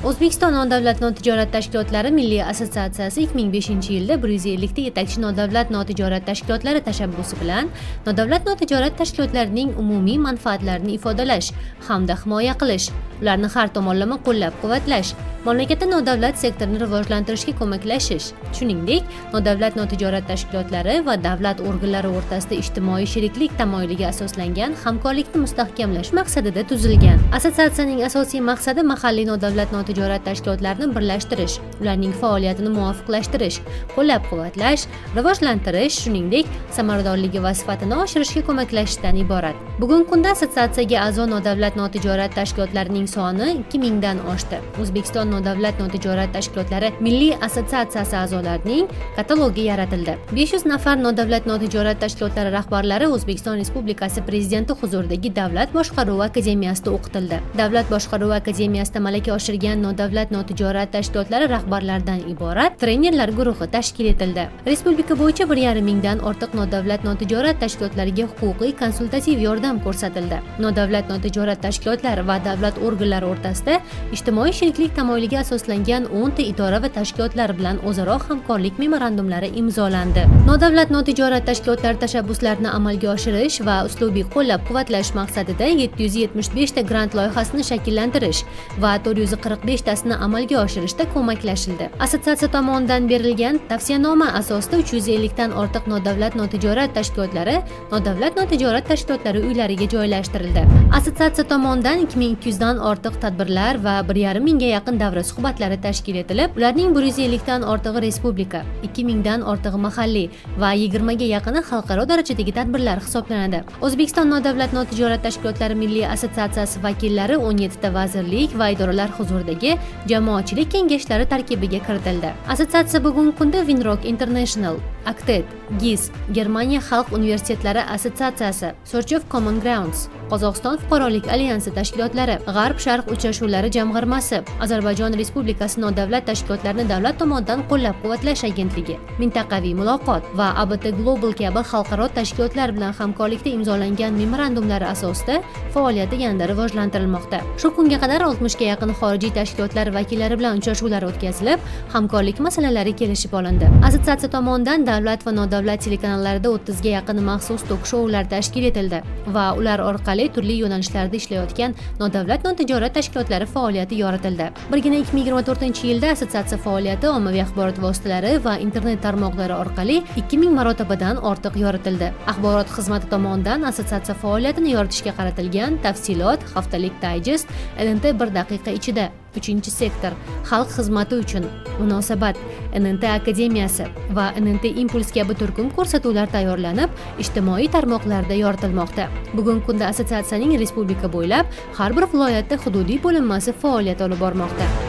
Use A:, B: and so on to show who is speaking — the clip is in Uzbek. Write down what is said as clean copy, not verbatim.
A: O'zbekiston nodavlat notijorat tashkilotlari milliy assotsiatsiyasi 2005-yilda 150 ta yetakchi nodavlat notijorat tashkilotlari tashabbusi bilan nodavlat notijorat tashkilotlarining umumiy manfaatlarini ifodalash hamda himoya qilish, ularni har tomonlama qo'llab-quvvatlash, mamlakatda nodavlat sektorini rivojlantirishga ko'maklashish, shuningdek, nodavlat notijorat tashkilotlari va davlat organlari o'rtasida ijtimoiy sheriklik tamoyiliga asoslangan hamkorlikni mustahkamlash maqsadida tuzilgan. Assotsiatsiyaning asosiy maqsadi mahalliy nodavlat notijorat tashkilotlarini birlashtirish, ularning faoliyatini muvofiqlashtirish, qo'llab-quvvatlash, rivojlantirish, shuningdek, samaradorligi va sifatini oshirishga ko'maklashishdan iborat. Bugungi kunda assotsiatsiyaga a'zo nodavlat notijorat tashkilotlarining soni 2000 dan oshdi. O'zbekiston nodavlat notijorat tashkilotlari milliy assotsiatsiyasi a'zolarining katalogi yaratildi. 500 nafar nodavlat notijorat tashkilotlari rahbarlari O'zbekiston Respublikasi Prezidenti huzuridagi Davlat boshqaruvi akademiyasida o'qitildi. Davlat boshqaruvi akademiyasida malaka oshirgan nodavlat notijorat tashkilotlari rahbarlaridan iborat trenerlar guruhi tashkil etildi. Respublika bo'yicha 1,5 mingdan ortiq nodavlat notijorat tashkilotlariga huquqiy konsultativ yordam ko'rsatildi. Nodavlat notijorat tashkilotlari va davlat organlari o'rtasida ijtimoiy sheriklik tamoyiliga asoslangan 10 ta idora va tashkilotlar bilan o'zaro hamkorlik memorandumlari imzolandi. Nodavlat notijorat tashkilotlari tashabbuslarini amalga oshirish va uslubiy qo'llab-quvvatlash maqsadida 775 ta grant loyihasini shakllantirish va 445 tasini amalga oshirishda ko'maklashildi. Assotsiatsiya tomonidan berilgan tavsiyanoma asosida 350 dan ortiq nodavlat notijorat tashkilotlari nodavlat notijorat tashkilotlari uylariga joylashtirildi. Assotsiatsiya tomonidan 2200 dan ortiq tadbirlar va 1,5 mingga yaqin davra suhbatlari tashkil etilib, ularning 150 dan ortig'i respublika, 2000 dan ortig'i mahalliy va 20 ga yaqini xalqaro darajadagi tadbirlar hisoblanadi. O'zbekiston nodavlat notijorat tashkilotlari milliy assotsiatsiyasi vakillari 17 ta vazirlik va idoralar huzuridagi jamoatchilik kengashlari tarkibiga kiritildi. Assotsiatsiya bugungi kunda Winrock International, Acted, GIS, Germaniya xalq universitetlari assotsiatsiyasi, Search of Common Grounds, Qozog'iston fuqarolik alyansi tashkilotlari, G'arb-Sharq uchrashuvlari jamg'armasi, Ozarbayjon Respublikasi nodavlat tashkilotlarini davlat tomonidan qo'llab-quvvatlash agentligi, Mintaqaviy muloqot va ABT Global kabi xalqaro tashkilotlar bilan hamkorlikda imzolangan memorandumlari asosida faoliyati yanada rivojlantirilmoqda. Shu kunga qadar 60 ga yaqin xorijiy tashkilotlar vakillari bilan uchrashuvlar o'tkazilib, hamkorlik masalalari kelishib olindi. Assotsiatsiya tomonidan davlat va nodavlat telekanallarida 30 ga yaqin maxsus tok-shoular tashkil etildi va ular orqali turli yo'nalishlarda ishlayotgan nodavlat notijorat tashkilotlari faoliyati yoritildi. Birgina 2024-yilda assotsiatsiya faoliyati ommaviy axborot vositalari va internet tarmoqlari orqali 2000 marotabadan ortiq yoritildi. Axborot xizmati tomonidan assotsiatsiya faoliyatini yoritishga qaratilgan tafsilot, haftalik dayjest, NNT 1 daqiqa ichida, 3-sektor, xalq xizmati uchun, munosabat, NNT akademiyasi va NNT impuls kabi turkum ko'rsatuvlar tayyorlanib, ijtimoiy tarmoqlarda yoritilmoqda. Bugungi kunda assotsiatsiyaning respublika bo'ylab har bir viloyatda hududiy bo'linmasi faoliyat olib bormoqda.